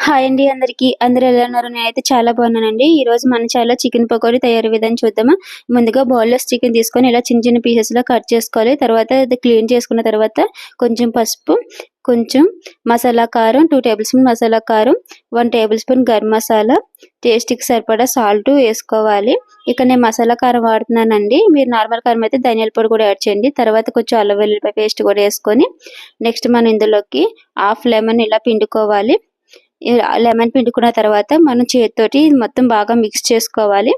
Hi అండి అందరికీ. అందరూ ఎలా ఉన్నారు? నేనైతే చాలా బాగున్నానండి. ఈరోజు మన ఛానల్‌లో చికెన్ పకోడీ తయారీ విధానం చూద్దామా? ముందుగా బౌల్‌లోస్ చికెన్ తీసుకొని ఇలా చిన్న చిన్న పీసెస్‌లా కట్ చేసుకోవాలి. తర్వాత అది క్లీన్ చేసుకున్న తర్వాత కొంచెం పసుపు, కొంచెం మసాలా కారం, 2 టేబుల్ స్పూన్ మసాలా కారం, 1 టేబుల్ స్పూన్ గరం మసాలా, టేస్ట్‌కి సరిపడా సాల్ట్ వేసుకోవాలి. ఇక్కడ నేను మసాలా కారం వాడుతున్నానండి. మీరు నార్మల్ కారం అయితే ధనియాల పొడి కూడా యాడ్ చేయండి. తర్వాత కొంచెం అల్లం వెల్లుల్లిపాయ పేస్ట్ కూడా వేసుకొని నెక్స్ట్ మనం ఇందులోకి హాఫ్ లెమన్ ఇలా పిండుకోవాలి. లెమన్ పిండుకున్న తర్వాత మనం చేతితోటి మొత్తం బాగా మిక్స్ చేసుకోవాలి.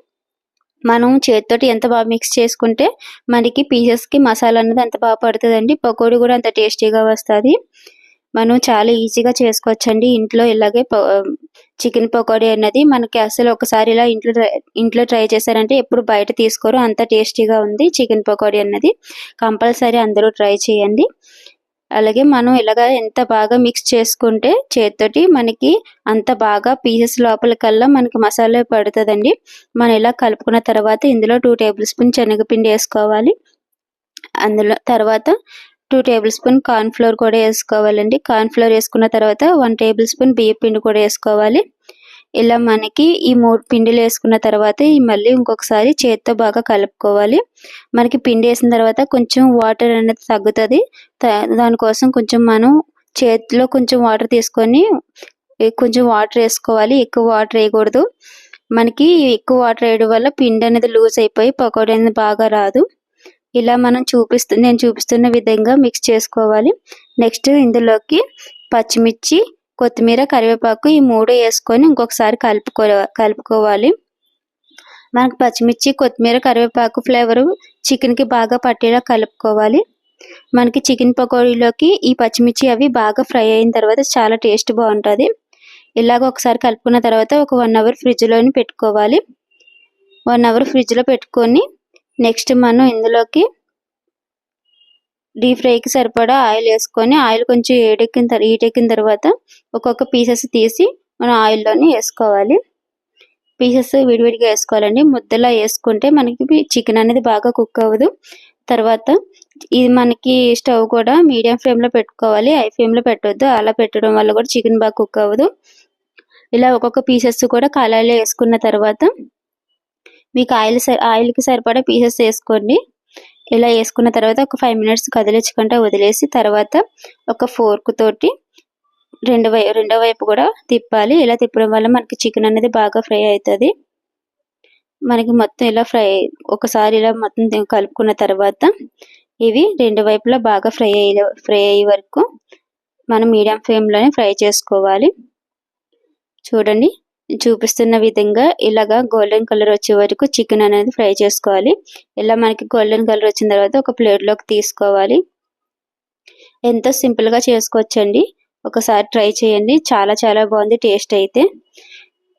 మనం చేతితోటి ఎంత బాగా మిక్స్ చేసుకుంటే మనకి పీసెస్‌కి మసాలా అనేది అంత బాగా పడుతుందండి. పకోడీ కూడా అంత టేస్టీగా వస్తుంది. మనం చాలా ఈజీగా చేసుకోవచ్చండి ఇంట్లో. ఇలాగే చికెన్ పకోడీ అనేది మనకి అసలు ఒకసారి ఇలా ఇంట్లో ట్రై చేశారంటే ఎప్పుడు బయట తీసుకోరు, అంత టేస్టీగా ఉంది చికెన్ పకోడీ అన్నది. కంపల్సరీ అందరూ ట్రై చేయండి. అలాగే మనం ఇలాగ ఎంత బాగా మిక్స్ చేసుకుంటే చేతితోటి మనకి అంత బాగా పీసెస్ లోపలికల్లా మనకి మసాలా పడుతుందండి. మనం ఇలా కలుపుకున్న తర్వాత ఇందులో 2 టేబుల్ స్పూన్ శనగపిండి వేసుకోవాలి. అందులో తర్వాత 2 టేబుల్ స్పూన్ కార్న్ ఫ్లోర్ కూడా వేసుకోవాలండి. కార్న్ ఫ్లోర్ వేసుకున్న తర్వాత 1 టేబుల్ స్పూన్ బియ్యం పిండి కూడా వేసుకోవాలి. ఇలా మనకి ఈ 3 పిండిలు వేసుకున్న తర్వాత మళ్ళీ ఇంకొకసారి చేత్తో బాగా కలుపుకోవాలి. మనకి పిండి వేసిన తర్వాత కొంచెం వాటర్ అనేది తగ్గుతుంది. దానికోసం కొంచెం మనం చేతిలో కొంచెం వాటర్ తీసుకొని కొంచెం వాటర్ వేసుకోవాలి. ఎక్కువ వాటర్ వేయకూడదు. మనకి ఎక్కువ వాటర్ వేయడం వల్ల పిండి అనేది లూజ్ అయిపోయి పకోడీ అనేది బాగా రాదు. ఇలా మనం నేను చూపిస్తున్న విధంగా మిక్స్ చేసుకోవాలి. నెక్స్ట్ ఇందులోకి పచ్చిమిర్చి, కొత్తిమీర, కరివేపాకు ఈ 3 వేసుకొని ఇంకొకసారి కలుపుకోవాలి. మనకు పచ్చిమిర్చి, కొత్తిమీర, కరివేపాకు ఫ్లేవరు చికెన్కి బాగా పట్టేలా కలుపుకోవాలి. మనకి చికెన్ పకోడీలోకి ఈ పచ్చిమిర్చి అవి బాగా ఫ్రై అయిన తర్వాత చాలా టేస్ట్ బాగుంటుంది. ఇలాగ ఒకసారి కలుపుకున్న తర్వాత ఒక 1 అవర్ ఫ్రిడ్జ్లోని పెట్టుకోవాలి. 1 అవర్ ఫ్రిడ్జ్లో పెట్టుకొని నెక్స్ట్ మనం ఇందులోకి డీప్ ఫ్రైకి సరిపడా ఆయిల్ వేసుకొని ఆయిల్ కొంచెం హీట్ ఎక్కిన తర్వాత ఒక్కొక్క పీసెస్ తీసి మనం ఆయిల్లోని వేసుకోవాలి. పీసెస్ విడివిడిగా వేసుకోవాలండి. ముద్దలా వేసుకుంటే మనకి చికెన్ అనేది బాగా కుక్ అవ్వదు. తర్వాత ఇది మనకి స్టవ్ కూడా మీడియం ఫ్లేమ్లో పెట్టుకోవాలి, హై ఫ్లేమ్లో పెట్టొద్దు. అలా పెట్టడం వల్ల కూడా చికెన్ బాగా కుక్ అవ్వదు. ఇలా ఒక్కొక్క పీసెస్ కూడా కళాయిలో వేసుకున్న తర్వాత మీకు ఆయిల్కి సరిపడా పీసెస్ వేసుకోండి. ఇలా వేసుకున్న తర్వాత ఒక 5 మినిట్స్ కదిలించకుండా వదిలేసి తర్వాత ఒక ఫోర్క్ తోటి రెండో వైపు కూడా తిప్పాలి. ఇలా తిప్పడం వల్ల మనకి చికెన్ అనేది బాగా ఫ్రై అవుతుంది. మనకి మొత్తం ఇలా ఒకసారి ఇలా మొత్తం కలుపుకున్న తర్వాత ఇవి 2 వైపులా బాగా ఫ్రై అయ్యే వరకు మనం మీడియం ఫ్లేమ్లోనే ఫ్రై చేసుకోవాలి. చూడండి, చూపిస్తున్న విధంగా ఇలాగా గోల్డెన్ కలర్ వచ్చే వరకు చికెన్ అనేది ఫ్రై చేసుకోవాలి. ఇలా మనకి గోల్డెన్ కలర్ వచ్చిన తర్వాత ఒక ప్లేట్లోకి తీసుకోవాలి. ఎంతో సింపుల్గా చేసుకోవచ్చండి. ఒకసారి ట్రై చేయండి. చాలా చాలా బాగుంది టేస్ట్ అయితే.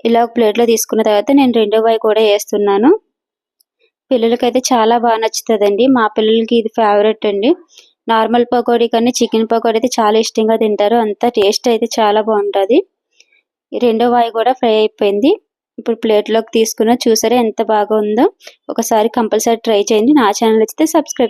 ఇలా ఒక ప్లేట్లో తీసుకున్న తర్వాత నేను రెండో వాయి కూడా వేస్తున్నాను. పిల్లలకైతే చాలా బాగా నచ్చుతుందండి. మా పిల్లలకి ఇది ఫేవరెట్ అండి. నార్మల్ పకోడీ కన్నా చికెన్ పకోడీ అయితే చాలా ఇష్టంగా తింటారు. అంత టేస్ట్ అయితే చాలా బాగుంటుంది. రెండో వాయి కూడా ఫ్రై అయిపోయింది. ఇప్పుడు ప్లేట్లోకి తీసుకున్న చూసారా ఎంత బాగా ఉందో. ఒకసారి కంపల్సరీ ట్రై చేయండి. నా ఛానల్ నచ్చితే సబ్స్క్రైబ్